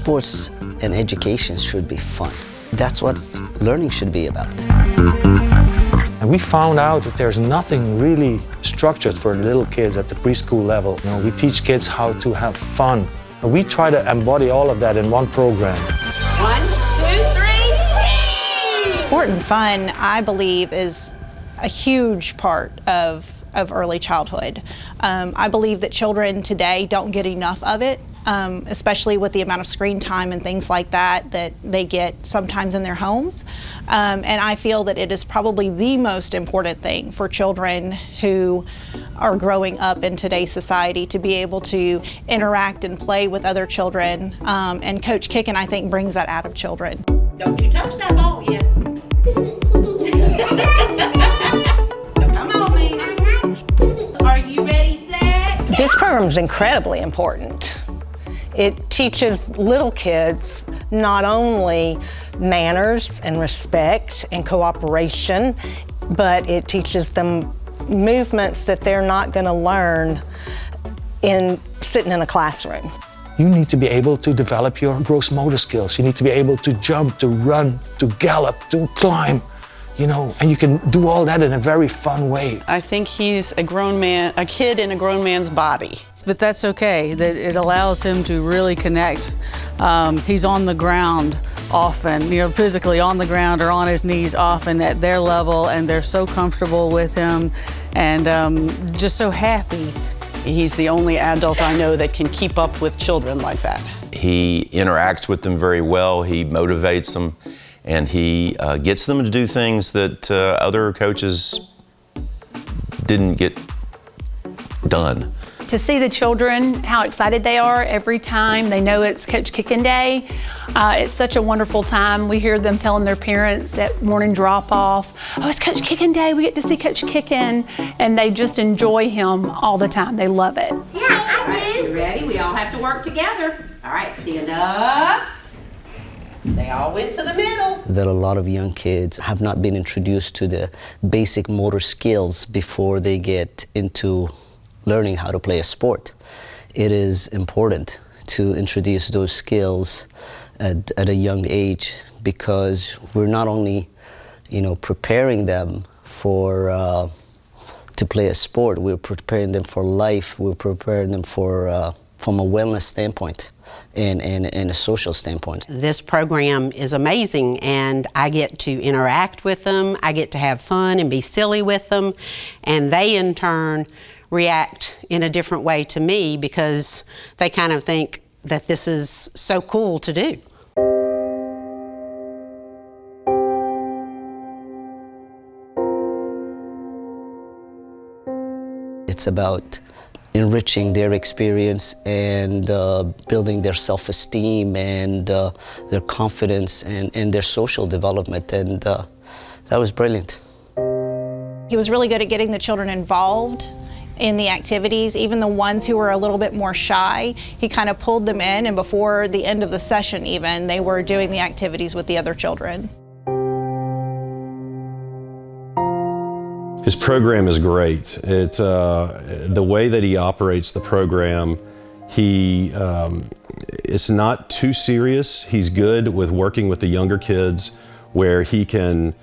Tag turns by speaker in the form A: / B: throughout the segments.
A: Sports and education should be fun. That's what learning should be about.
B: And we found out that there's nothing really structured for little kids at the preschool level. You know, we teach kids how to have fun. And we try to embody all of that in one program.
C: 1, 2, 3, team!
D: Sport and fun, I believe, is a huge part of early childhood. I believe that children today don't get enough of it, especially with the amount of screen time and things like that they get sometimes in their homes. And I feel that it is probably the most important thing for children who are growing up in today's society to be able to interact and play with other children. And Coach Kicken, I think, brings that out of children.
C: Don't you touch that ball yet. Come on, Nina. Are you ready, set?
E: This program is incredibly important. It teaches little kids not only manners and respect and cooperation, but it teaches them movements that they're not going to learn in sitting in a classroom.
B: You need to be able to develop your gross motor skills. You need to be able to jump, to run, to gallop, to climb, you know, and you can do all that in a very fun way.
F: I think he's a grown man, a kid in a grown man's body.
G: But that's okay, that it allows him to really connect. He's on the ground often, you know, physically on the ground or on his knees often at their level, and they're so comfortable with him and just so happy.
F: He's the only adult I know that can keep up with children like that.
H: He interacts with them very well, he motivates them, and he gets them to do things that other coaches didn't get done.
I: To see the children, how excited they are every time they know it's Coach Kicken Day, it's such a wonderful time. We hear them telling their parents at morning drop-off, oh, it's Coach Kicken Day, we get to see Coach Kicken, and they just enjoy him all the time. They love it.
C: Yeah, I do. You ready? We all have to work together. All right, stand up. They all went to the middle.
A: That a lot of young kids have not been introduced to the basic motor skills before they get into learning how to play a sport. It is important to introduce those skills at a young age, because we're not only, you know, preparing them for to play a sport, we're preparing them for life. We're preparing them for from a wellness standpoint and a social standpoint.
J: This program is amazing, and I get to interact with them. I get to have fun and be silly with them, and they in turn react in a different way to me because they kind of think that this is so cool to do.
A: It's about enriching their experience and building their self-esteem and their confidence and their social development, and that was brilliant.
D: He was really good at getting the children involved in the activities, even the ones who were a little bit more shy. He kind of pulled them in, and before the end of the session even, they were doing the activities with the other children.
K: His program is great. It's the way that he operates the program. It's not too serious. He's good with working with the younger kids, where he can,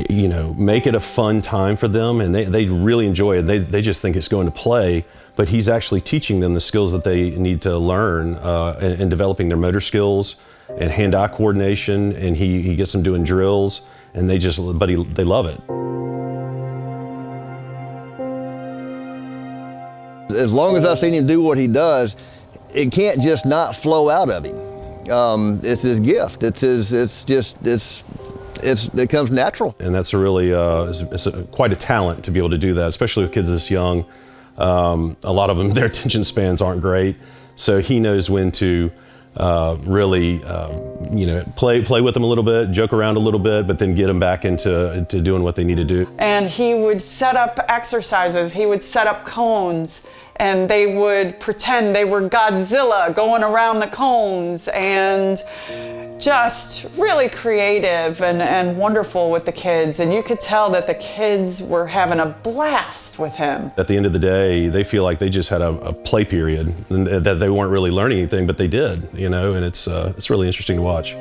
K: you know, make it a fun time for them, and they really enjoy it. They just think it's going to play, but he's actually teaching them the skills that they need to learn and developing their motor skills and hand-eye coordination, and he gets them doing drills, and they love it.
L: As long as I've seen him do what he does, it can't just not flow out of him. It's his gift. It comes natural.
K: And that's a really, quite a talent to be able to do that, especially with kids this young. A lot of them, their attention spans aren't great, so he knows when to really, you know, play with them a little bit, joke around a little bit, but then get them back into doing what they need to do.
F: And he would set up exercises, he would set up cones, and they would pretend they were Godzilla going around the cones and just really creative and wonderful with the kids, and you could tell that the kids were having a blast with him.
K: At the end of the day, they feel like they just had a play period and that they weren't really learning anything, but they did, you know, and it's really interesting to watch.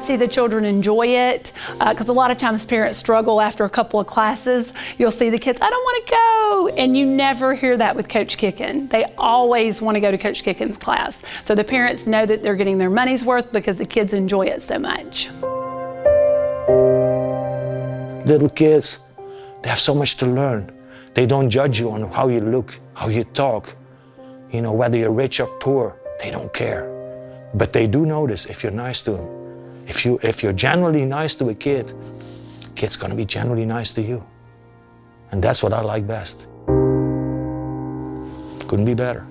I: See the children enjoy it, because a lot of times parents struggle after a couple of classes. You'll see the kids, I don't want to go, and you never hear that with Coach Kicken. They always want to go to Coach Kicken's class. So the parents know that they're getting their money's worth because the kids enjoy it so much.
B: Little kids, they have so much to learn. They don't judge you on how you look, how you talk, you know, whether you're rich or poor, they don't care. But they do notice if you're nice to them. If you're generally nice to a kid, kid's gonna be generally nice to you. And that's what I like best. Couldn't be better.